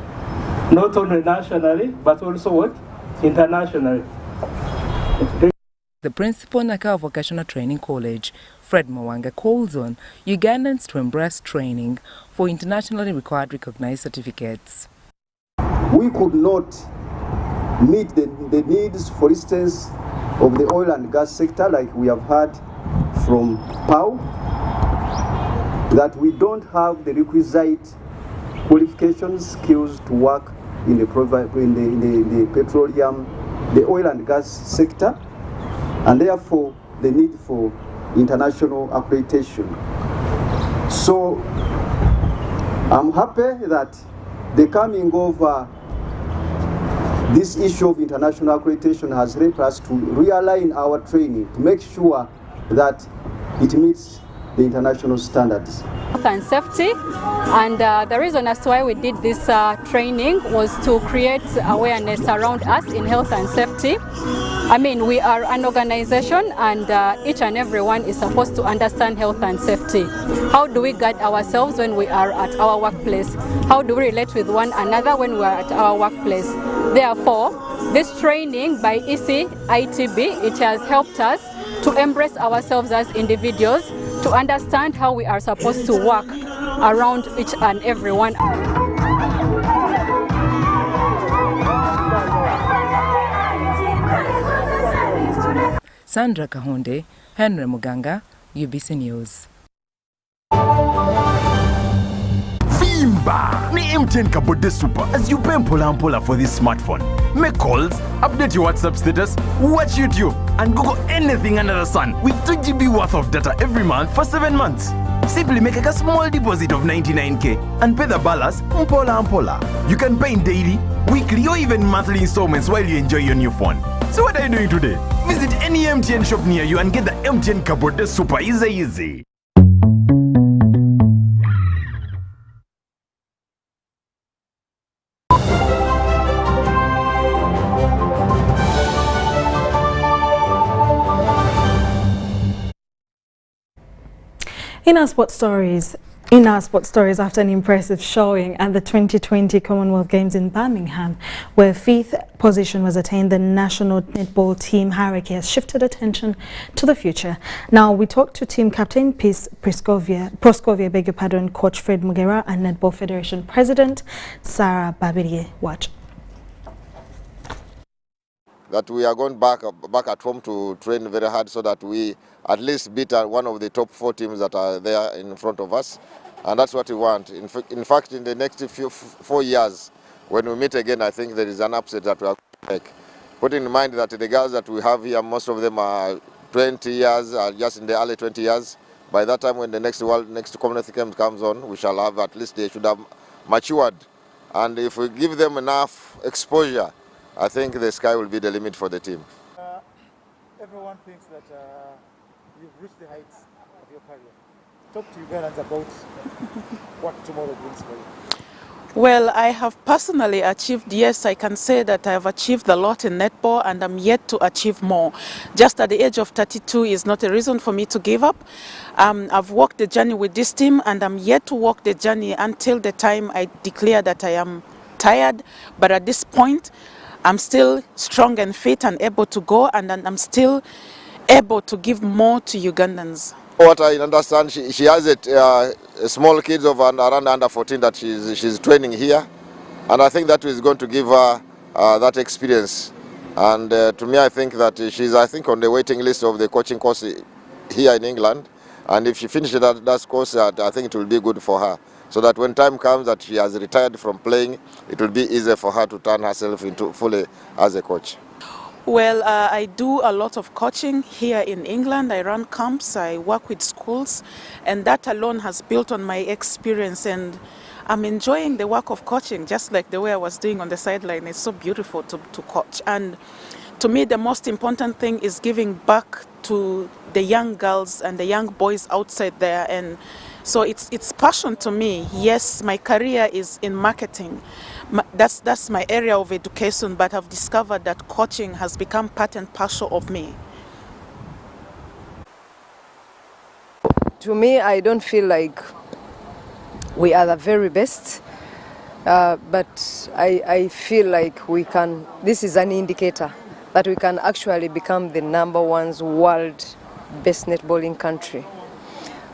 not only nationally, but also what? Internationally. The principal Nakawa Vocational Training College, Fred Mwanga, calls on Ugandans to embrace training for internationally required recognized certificates. We could not meet the needs, for instance, of the oil and gas sector, like we have heard from PAU, that we don't have the requisite qualifications, skills to work in the petroleum, the oil and gas sector, and therefore the need for international accreditation. So I'm happy that the coming of this issue of international accreditation has helped us to realign our training to make sure that it meets the international standards. Health and safety, and the reason as to why we did this training was to create awareness around us in health and safety. I mean, we are an organization, and each and everyone is supposed to understand health and safety. How do we guard ourselves when we are at our workplace? How do we relate with one another when we are at our workplace? Therefore, this training by ECITB, it has helped us to embrace ourselves as individuals, to understand how we are supposed to work around each and everyone. Sandra Kahonde, Henry Muganga, UBC News. Vimba! Ni MTN Kabode Super as you pay mpola for this smartphone. Make calls, update your WhatsApp status, watch YouTube, and Google anything under the sun with 2 GB worth of data every month for 7 months. Simply make a small deposit of 99k and pay the balance mpola. You can pay in daily, weekly, or even monthly installments while you enjoy your new phone. So what are you doing today? Visit any MTN shop near you and get the MTN Kabode Super easy. In our sports stories, after an impressive showing at the 2020 Commonwealth Games in Birmingham, where 5th position was attained, the national netball team hierarchy has shifted attention to the future. Now we talked to team captain Proscovia, beg your pardon, coach Fred Mugera, and Netball Federation President Sarah Babiri. Watch. That we are going back at home to train very hard so that we at least beat one of the top 4 teams that are there in front of us. And that's what we want. In fact, in the next 4 years, when we meet again, I think there is an upset that we have to make. Putting in mind that the girls that we have here, most of them are 20 years, just in the early 20 years. By that time, when the next Commonwealth Games comes on, we shall have at least they should have matured. And if we give them enough exposure, I think the sky will be the limit for the team. Everyone thinks that you've reached the heights of your career. Talk to Ugandans about what tomorrow brings for you. Well, I have personally achieved, yes, I can say that I have achieved a lot in netball, and I'm yet to achieve more. Just at the age of 32 is not a reason for me to give up. I've walked the journey with this team, and I'm yet to walk the journey until the time I declare that I am tired. But at this point, I'm still strong and fit and able to go, and I'm still able to give more to Ugandans. What I understand, she has small kids of around under 14 that she's training here, and I think that is going to give her that experience. And to me, I think that she's on the waiting list of the coaching course here in England, and if she finishes that course, I think it will be good for her. So that when time comes that she has retired from playing, it will be easier for her to turn herself into fully as a coach. Well, I do a lot of coaching here in England. I run camps, I work with schools, and that alone has built on my experience, and I'm enjoying the work of coaching, just like the way I was doing on the sideline. It's so beautiful to coach. And to me, the most important thing is giving back to the young girls and the young boys outside there. And so it's passion to me. Yes, my career is in marketing. That's my area of education, but I've discovered that coaching has become part and parcel of me. To me, I don't feel like we are the very best, but I feel like we can, this is an indicator that we can actually become the #1 world best netballing country.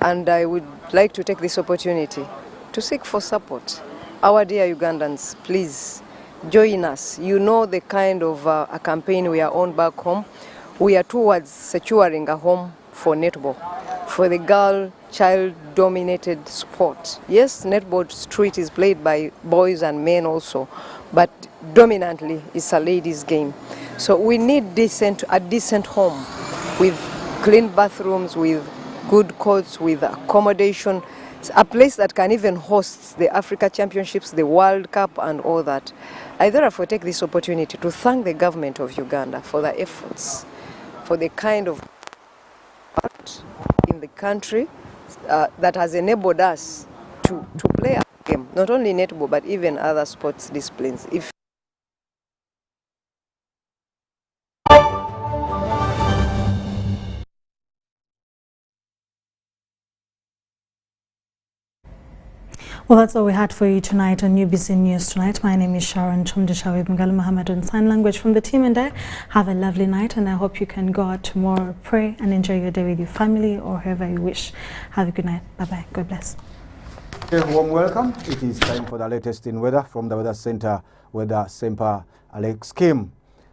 And I would like to take this opportunity to seek for support. Our dear Ugandans, please join us. You know the kind of a campaign we are on back home. We are towards securing a home for netball, for the child-dominated sport. Yes, netball street is played by boys and men also, but dominantly it's a ladies' game. So we need a decent home with clean bathrooms, with good courts, with accommodation, a place that can even host the Africa Championships, the World Cup and all that. I therefore take this opportunity to thank the government of Uganda for their efforts, for the kind of part in the country that has enabled us to play a game, not only netball but even other sports disciplines. Well, that's all we had for you tonight on UBC News Tonight. My name is Sharon Chomdesha with Mbale Mohammed on sign language from the team, and I have a lovely night, and I hope you can go out tomorrow, pray and enjoy your day with your family or whoever you wish. Have a good night. Bye-bye. God bless. A warm welcome. It is time for the latest in weather from the Weather Center, Weather Semper Alex Kim.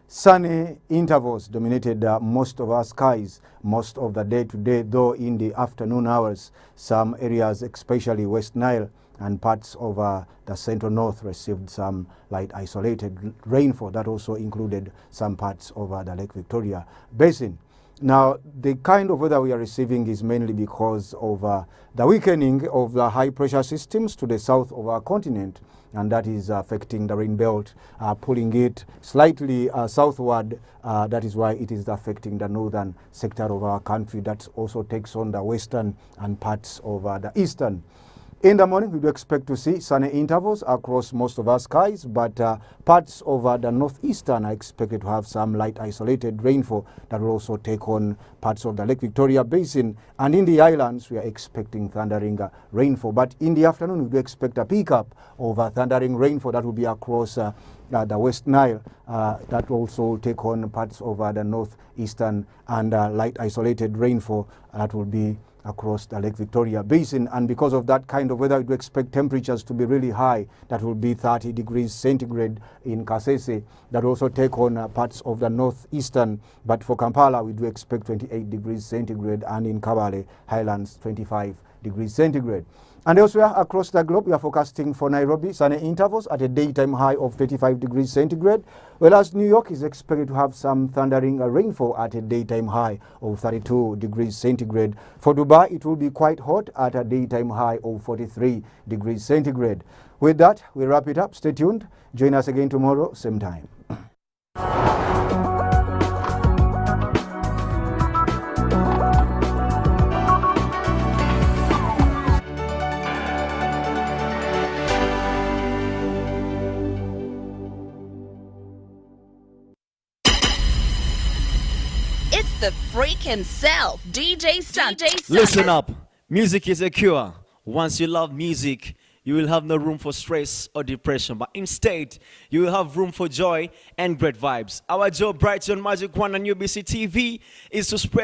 Sunny intervals dominated most of our skies most of the day today, though in the afternoon hours, some areas, especially West Nile and parts of the central north, received some light isolated rainfall. That also included some parts of the Lake Victoria Basin. Now, the kind of weather we are receiving is mainly because of the weakening of the high pressure systems to the south of our continent, and that is affecting the rain belt, pulling it slightly southward. That is why it is affecting the northern sector of our country. That also takes on the western and parts of the eastern. In the morning, we do expect to see sunny intervals across most of our skies, but parts of the northeastern are expected to have some light isolated rainfall that will also take on parts of the Lake Victoria Basin. And in the islands, we are expecting thundering rainfall. But in the afternoon, we do expect a pickup of thundering rainfall that will be across the West Nile. That will also take on parts of the northeastern, and light isolated rainfall that will be across the Lake Victoria Basin. And because of that kind of weather, we do expect temperatures to be really high. That will be 30 degrees centigrade in Kasese. That will also take on parts of the northeastern. But for Kampala, we do expect 28 degrees centigrade, and in Kabale Highlands, 25 degrees centigrade. And elsewhere across the globe, we are forecasting for Nairobi sunny intervals at a daytime high of 35 degrees centigrade, whereas New York is expected to have some thundering rainfall at a daytime high of 32 degrees centigrade. For Dubai, it will be quite hot at a daytime high of 43 degrees centigrade. With that, we wrap it up. Stay tuned. Join us again tomorrow, same time. The freak himself, DJ Sun. Listen up, music is a cure. Once you love music, you will have no room for stress or depression, but instead, you will have room for joy and great vibes. Our job right on Magic 1 and UBC TV is to spread